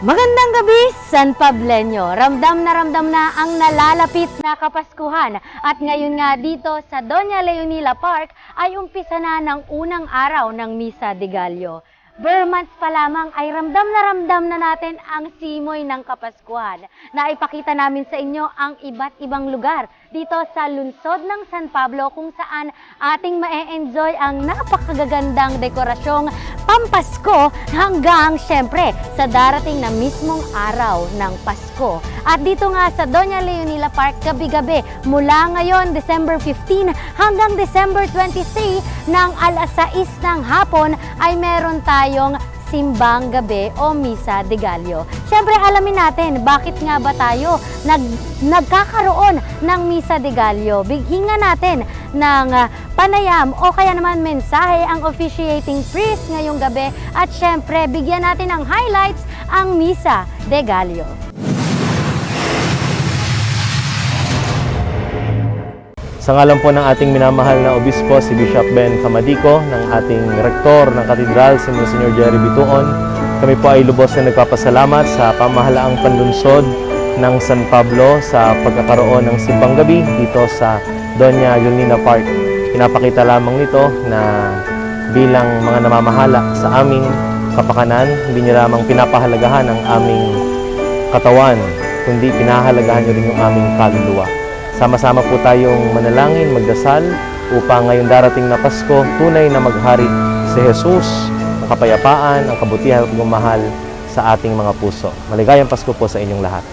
Magandang gabi, San Pableño. Ramdam na ang nalalapit na Kapaskuhan. At ngayon nga dito sa Doña Leonila Park ay umpisa na ng unang araw ng Misa de Gallo. Bare months pa lamang ay ramdam na natin ang simoy ng Kapaskuhan. Naipakita namin sa inyo ang iba't ibang lugar dito sa lungsod ng San Pablo kung saan ating ma-enjoy ang napakagagandang dekorasyong Pampasko hanggang syempre sa darating na mismong araw ng Pasko. At dito nga sa Doña Leonila Park gabi-gabi mula ngayon December 15 hanggang December 23 ng alas 6 ng hapon ay meron tayong simbang gabi o Misa de Gallo. Siyempre alamin natin bakit nga ba tayo nagkakaroon ng Misa de Gallo. Bighingan natin ng panayam o kaya naman mensahe ang officiating priest ngayong gabi at siyempre bigyan natin ng highlights ang Misa de Gallo. Sa ngalan po ng ating minamahal na obispo, si Bishop Ben Camadico, ng ating rektor ng katedral, si Monsignor Jerry Bituon, kami po ay lubos na nagpapasalamat sa pamahalaang panlunsod ng San Pablo sa pagkakaroon ng simbang gabi dito sa Doña Leonila Park. Pinapakita lamang nito na bilang mga namamahala sa aming kapakanan, hindi niyo lamang pinapahalagahan ang aming katawan, kundi pinahalagahan niyo rin yung aming kaluluwa. Sama-sama po tayong manalangin, magdasal upang ngayong darating na Pasko, tunay na maghari si Jesus, ang kapayapaan, ang kabutihan at pagmamahal sa ating mga puso. Maligayang Pasko po sa inyong lahat.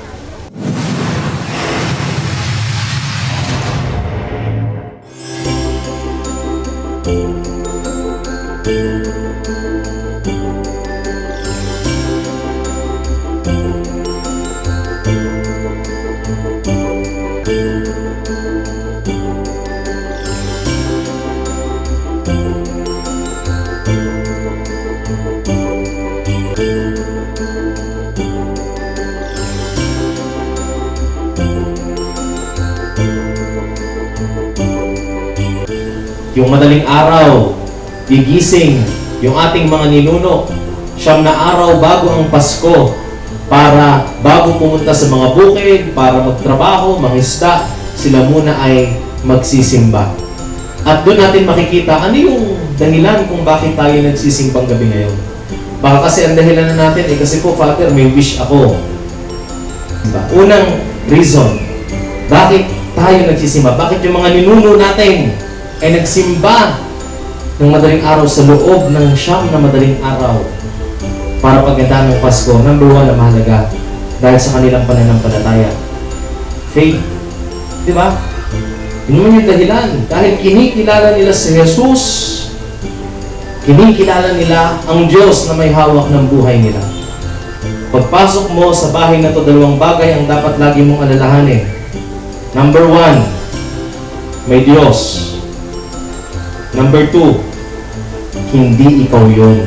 Yung madaling araw, gigising yung ating mga ninuno, siyam na araw bago ang Pasko, para bago pumunta sa mga bukid, para magtrabaho, mangisda, sila muna ay magsisimba. At doon natin makikita ano yung dahilan kung bakit tayo nagsisimbang gabi ngayon. Baka kasi ang dahilan na natin, kasi po, Father, may wish ako. Unang reason, bakit tayo nagsisimba? Bakit yung mga ninuno natin ay nagsimba ng madaling araw sa loob ng siyam na madaling araw para pagandaan ng Pasko? Number one na mahalaga dahil sa kanilang pananampalataya. Faith. Diba? Yun naman yung dahilan. Dahil kinikilala nila si Jesus, kinikilala nila ang Diyos na may hawak ng buhay nila. Pagpasok mo sa bahay na to, dalawang bagay ang dapat lagi mong alalahanin. Number one, may Diyos. Number two, hindi ikaw yun.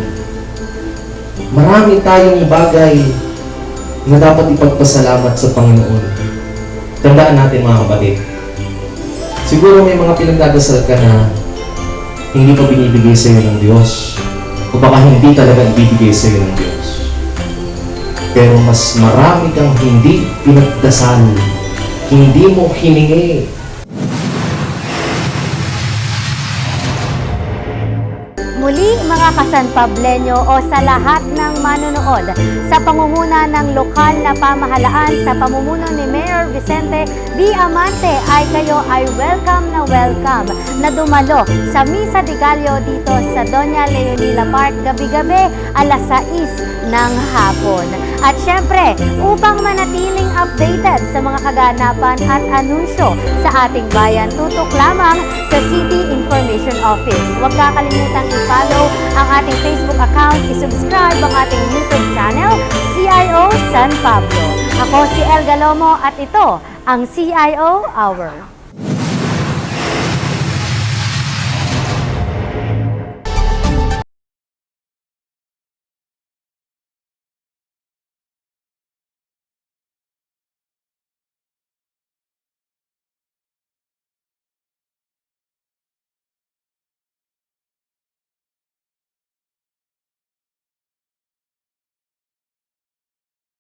Marami tayong bagay na dapat ipagpasalamat sa Panginoon. Tandaan natin mga kapatid. Siguro may mga pinagdadasal ka na hindi pa binibigay sa iyo ng Diyos. O baka hindi talaga ibibigay sa iyo ng Diyos. Pero mas marami kang hindi pinagdasal. Hindi mo hiningi. Muli mga ka-San Pableño o sa lahat ng manonood sa pangunguna ng lokal na pamahalaan sa pamumuno ni Mayor Vicente B. Amante ay kayo ay welcome na dumalo sa Misa de Gallo dito sa Doña Leonila Park gabi-gabi alas 6 ng hapon. At syempre, upang manatiling updated sa mga kaganapan at anunsyo sa ating bayan, tutok lamang sa City Information Office. Huwag kakalimutang i-follow ang ating Facebook account, i-subscribe ang ating YouTube channel, CIO San Pablo. Ako si El Galomo at ito ang CIO Hour.